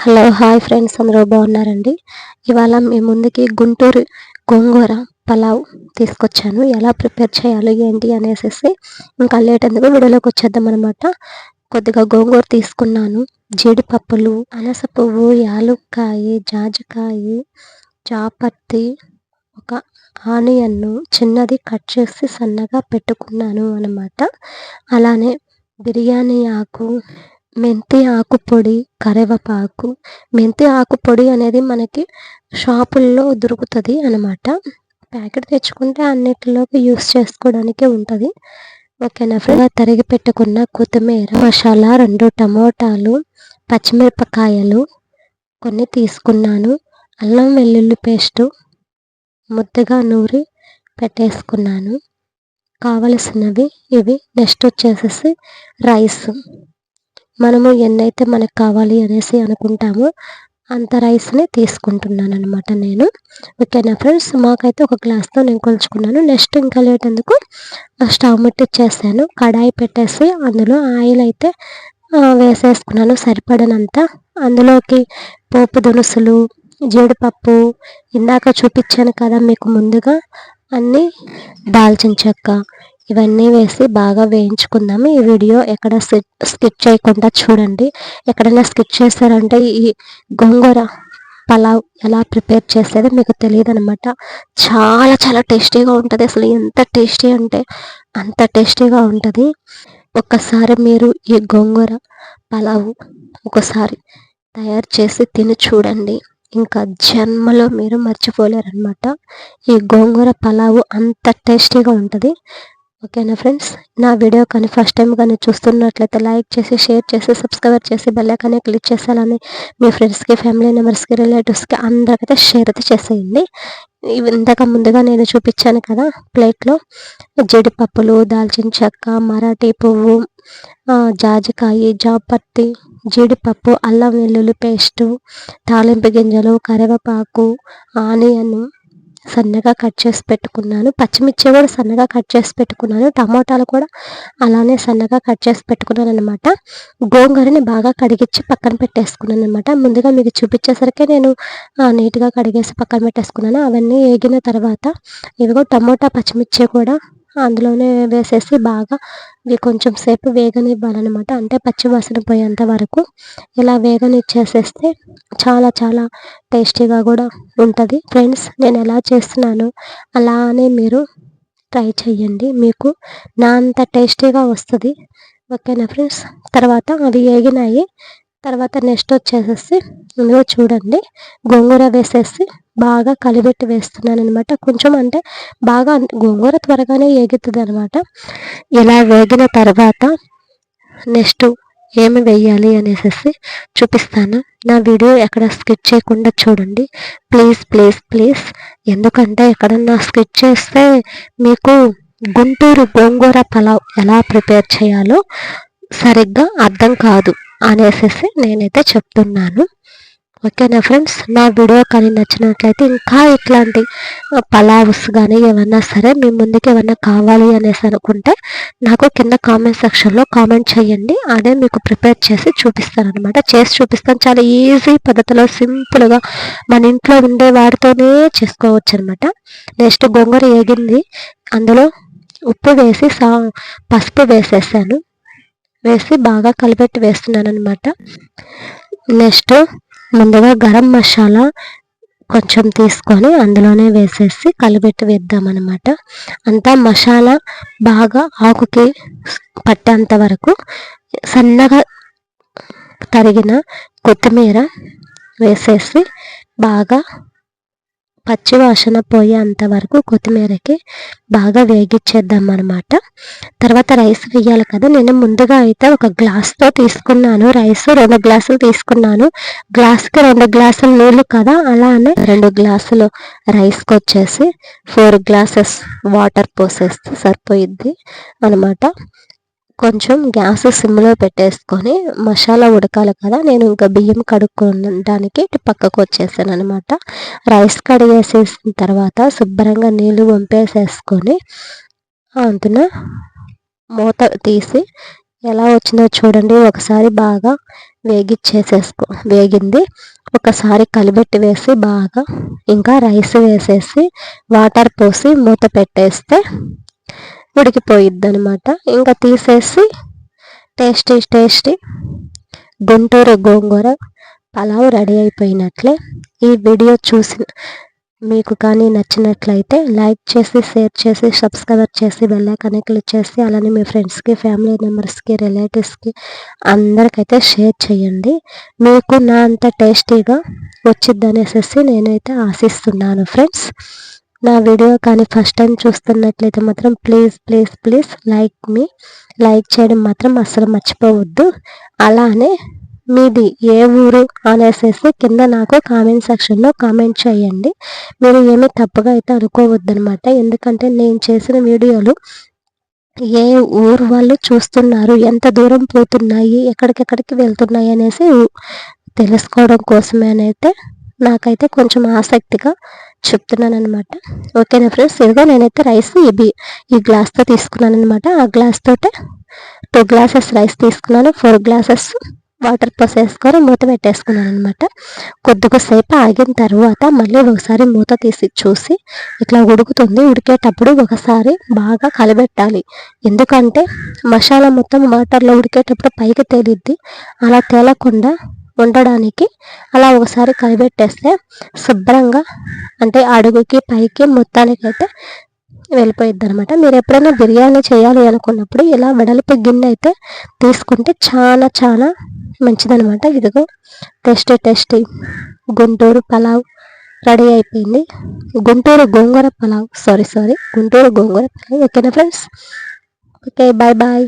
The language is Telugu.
హలో హాయ్ ఫ్రెండ్స్, అందరూ బాగున్నారండి. ఇవాళ మీ ముందుకి గుంటూరు గోంగూర పలావ్ తీసుకొచ్చాను. ఎలా ప్రిపేర్ చేయాలి ఏంటి అనేసి ఇంకా లేట్ ఎందుకు వీడియోలోకి వచ్చేద్దాం అనమాట. కొద్దిగా గోంగూర తీసుకున్నాను, జీడిపప్పులు, అనాస పువ్వు, యాలుక్కాయ, జాజికాయ, జాపత్రి, ఒక ఆనియన్ను చిన్నది కట్ చేసి సన్నగా పెట్టుకున్నాను అనమాట. అలానే బిర్యానీ ఆకు, మెంతి ఆకు పొడి, కరివేపాకు. మెంతి ఆకు పొడి అనేది మనకి షాపుల్లో దొరుకుతుంది అనమాట. ప్యాకెట్ తెచ్చుకుంటే అన్నిటిలోకి యూస్ చేసుకోవడానికి ఉంటుంది. ఓకేనా ఫ్రెండ్స్. తరిగి పెట్టుకున్న కొత్తిమీర, మసాలా, 2 టమోటాలు, పచ్చిమిరపకాయలు కొన్ని తీసుకున్నాను. అల్లం వెల్లుల్లి పేస్టు ముద్దగా నూరి పెట్టేసుకున్నాను. కావలసినవి ఇవి. నెక్స్ట్ వచ్చేసేసి రైస్. మనము ఎన్నైతే మనకు కావాలి అనేసి అనుకుంటామో అంత రైస్ని తీసుకుంటున్నాను అనమాట నేను. ఓకేనా ఫ్రెండ్స్. మాకైతే ఒక గ్లాస్తో నేను కొలుచుకున్నాను. నెక్స్ట్ ఇంకా లేట్ ఎందుకు స్టవ్ ముట్టిచ్చేసాను. కడాయి పెట్టేసి అందులో ఆయిల్ అయితే వేసేసుకున్నాను సరిపడనంత. అందులోకి పోపు దినుసులు, జీడిపప్పు ఇందాక చూపించాను కదా మీకు ముందుగా, అన్నీ దాల్చిన చెక్క ఇవన్నీ వేసి బాగా వేయించుకుందాము. ఈ వీడియో ఎక్కడ స్కిప్ చేయకుండా చూడండి. ఎక్కడైనా స్కిప్ చేశారంటే ఈ గోంగూర పలావ్ ఎలా ప్రిపేర్ చేసేది మీకు తెలియదు అనమాట. చాలా చాలా టేస్టీగా ఉంటుంది. అసలు ఎంత టేస్టీ అంటే అంత టేస్టీగా ఉంటుంది. ఒక్కసారి మీరు ఈ గోంగూర పలావ్ ఒకసారి తయారు చేసి తిని చూడండి. ఇంకా జన్మలో మీరు మర్చిపోలేరనమాట. ఈ గోంగూర పలావు అంత టేస్టీగా ఉంటుంది. ఓకేనా ఫ్రెండ్స్. నా వీడియో కానీ ఫస్ట్ టైం కానీ చూస్తున్నట్లయితే లైక్ చేసి, షేర్ చేసి, సబ్స్క్రైబ్ చేసి, బెల్ ఐకాన్ క్లిక్ చేసేయాలని మీ ఫ్రెండ్స్కి, ఫ్యామిలీ మెంబర్స్కి, రిలేటివ్స్కి అందరికైతే షేర్ అయితే చేసేయండి. ఇందాక ముందుగా నేను చూపించాను కదా ప్లేట్లో జీడిపప్పులు, దాల్చిన చెక్క, మరాఠీ పువ్వు, జాజికాయ, జాపత్తి, జీడిపప్పు, అల్లం వెల్లుల్లి పేస్టు, తాలింపు గింజలు, కరివేపాకు, ఆనియన్ సన్నగా కట్ చేసి పెట్టుకున్నాను. పచ్చిమిర్చి కూడా సన్నగా కట్ చేసి పెట్టుకున్నాను. టమోటాలు కూడా అలానే సన్నగా కట్ చేసి పెట్టుకున్నాను అనమాట. గోంగూరని బాగా కడిగించి పక్కన పెట్టేసుకున్నాను అనమాట. ముందుగా మీకు చూపించేసరికి నేను నీట్గా కడిగేసి పక్కన పెట్టేసుకున్నాను. అవన్నీ వేగిన తర్వాత ఇదిగో టమోటా, పచ్చిమిర్చి కూడా అందులోనే వేసేసి బాగా ఇవి కొంచెం సేపు వేగనివ్వాలన్నమాట. అంటే పచ్చి వాసన పోయేంత వరకు ఇలా వేగనిచ్చేసేస్తే చాలా చాలా టేస్టీగా కూడా ఉంటుంది. ఫ్రెండ్స్, నేను ఎలా చేస్తున్నానో అలానే మీరు ట్రై చేయండి. మీకు నా అంత టేస్టీగా వస్తుంది. ఓకేనా ఫ్రెండ్స్. తర్వాత అవి వేగినాయి. తర్వాత నెక్స్ట్ వచ్చేసేసి ఇందులో చూడండి గోంగూర వేసేసి బాగా కలిపెట్టి వేస్తున్నాను అనమాట. కొంచెం అంటే బాగా గోంగూర త్వరగానే వేగుతుంది అనమాట. ఇలా వేగిన తర్వాత నెక్స్ట్ ఏమి వేయాలి అనేసి చూపిస్తాను. నా వీడియో ఎక్కడ స్కిప్ చేయకుండా చూడండి ప్లీజ్ ప్లీజ్ ప్లీజ్. ఎందుకంటే ఎక్కడన్నా స్కిప్ చేస్తే మీకు గుంటూరు గోంగూర పలావ్ ఎలా ప్రిపేర్ చేయాలో సరిగ్గా అర్థం కాదు అనేసి నేనైతే చెప్తున్నాను. ఓకేనా ఫ్రెండ్స్. నా వీడియో కానీ నచ్చినట్లయితే ఇంకా ఇట్లాంటి పలావ్స్ కానీ ఏమన్నా సరే మీ ముందుకు ఏమన్నా కావాలి అనేసి అనుకుంటే నాకు కింద కామెంట్ సెక్షన్లో కామెంట్ చేయండి. అదే మీకు ప్రిపేర్ చేసి చూపిస్తాను అనమాట. చేసి చూపిస్తాను. చాలా ఈజీ పద్ధతిలో సింపుల్గా మన ఇంట్లో ఉండే వాటితోనే చేసుకోవచ్చు అనమాట. నెక్స్ట్ గోంగూర వేగింది. అందులో ఉప్పు వేసి పసుపు వేసేసాను. వేసి బాగా కలిపెట్టి వేస్తున్నాను అనమాట. నెక్స్ట్ ముందుగా గరం మసాలా కొంచెం తీసుకొని అందులోనే వేసేసి కలిపెట్టి వేద్దామన్నమాట. అంతా మసాలా బాగా ఆకుకి పట్టేంత వరకు సన్నగా తరిగిన కొత్తిమీర వేసేసి బాగా పచ్చి వాసన పోయేంత వరకు కొత్తిమీరకి బాగా వేగిచ్చేద్దాం అనమాట. తర్వాత రైస్ వేయాలి కదా. నేను ముందుగా అయితే ఒక గ్లాస్తో తీసుకున్నాను రైస్. 2 గ్లాసులు తీసుకున్నాను. గ్లాస్కి 2 గ్లాసులు నీళ్ళు కదా. అలానే 2 గ్లాసులు రైస్కి వచ్చేసి 4 గ్లాసెస్ వాటర్ పోసేస్తే సరిపోయిద్ది అనమాట. కొంచెం గ్యాస్ సిమ్లో పెట్టేసుకొని మసాలా ఉడకాలి కదా. నేను ఇంకా బియ్యం కడుక్కోవడానికి పక్కకు వచ్చేసాను అనమాట. రైస్ కడిగేసేసిన తర్వాత శుభ్రంగా నీళ్ళు వంపేసేసుకొని అందున మూత తీసి ఎలా వచ్చిందో చూడండి. ఒకసారి బాగా వేగింది. ఒకసారి కలిపెట్టి వేసి బాగా ఇంకా రైస్ వేసేసి వాటర్ పోసి మూత పెట్టేస్తే ఉడికిపోయిద్ది అనమాట. ఇంకా తీసేసి టేస్టీ గుంటూరు గోంగూర పలావ్ రెడీ అయిపోయినట్లే. ఈ వీడియో చూసి మీకు కానీ నచ్చినట్లయితే లైక్ చేసి, షేర్ చేసి, సబ్స్క్రైబ్ చేసి, బెల్ ఐకాన్ క్లిక్ చేసి, అలానే మీ ఫ్రెండ్స్కి, ఫ్యామిలీ మెంబర్స్కి, రిలేటివ్స్కి అందరికైతే షేర్ చేయండి. మీకు నా అంత టేస్టీగా వచ్చిద్ది అనేసి నేనైతే ఆశిస్తున్నాను ఫ్రెండ్స్. నా వీడియో కానీ ఫస్ట్ టైం చూస్తున్నట్లయితే మాత్రం ప్లీజ్ లైక్ చేయడం మాత్రం అస్సలు మర్చిపోవద్దు. అలానే మీది ఏ ఊరు అనేసి కింద నాకు కామెంట్ సెక్షన్లో కామెంట్ చేయండి. మీరు ఏమీ తప్పుగా అయితే అనుకోవద్దనమాట. ఎందుకంటే నేను చేసిన వీడియోలు ఏ ఊరు వాళ్ళు చూస్తున్నారు, ఎంత దూరం పోతున్నాయి, ఎక్కడికెక్కడికి వెళ్తున్నాయి అనేసి తెలుసుకోవడం కోసమేనైతే నాకైతే కొంచెం ఆసక్తిగా చెప్తున్నాను అనమాట. ఓకేనా ఫ్రెండ్స్, ఇదిగో నేనైతే రైస్ ఈ గ్లాస్తో తీసుకున్నాను అనమాట. ఆ గ్లాస్ తోటే 2 గ్లాసెస్ రైస్ తీసుకున్నాను, 4 గ్లాసెస్ వాటర్ పోసేసుకొని మూత పెట్టేసుకున్నాను అనమాట. కొద్దిసేపు ఆగిన తర్వాత మళ్ళీ ఒకసారి మూత తీసి చూసి ఇట్లా ఉడుకుతుంది. ఉడికేటప్పుడు ఒకసారి బాగా కలబెట్టాలి. ఎందుకంటే మసాలా మొత్తం వాటర్లో ఉడికేటప్పుడు పైకి తేలిద్ది. అలా తేలకుండా ఉండడానికి అలా ఒకసారి కలిపెట్టేస్తే శుభ్రంగా అంటే అడుగుకి పైకి మొత్తానికైతే వెళ్ళిపోయిద్ది అనమాట. మీరు ఎప్పుడైనా బిర్యానీ చేయాలి అనుకున్నప్పుడు ఇలా వెడల్పు గిన్నె అయితే తీసుకుంటే చాలా మంచిదనమాట. ఇదిగో టేస్టీ గుంటూరు పలావ్ రెడీ అయిపోయింది. గుంటూరు గోంగూర పలావ్. సారీ గుంటూరు గోంగూర పలావ్. ఓకేనా ఫ్రెండ్స్, ఓకే, బాయ్.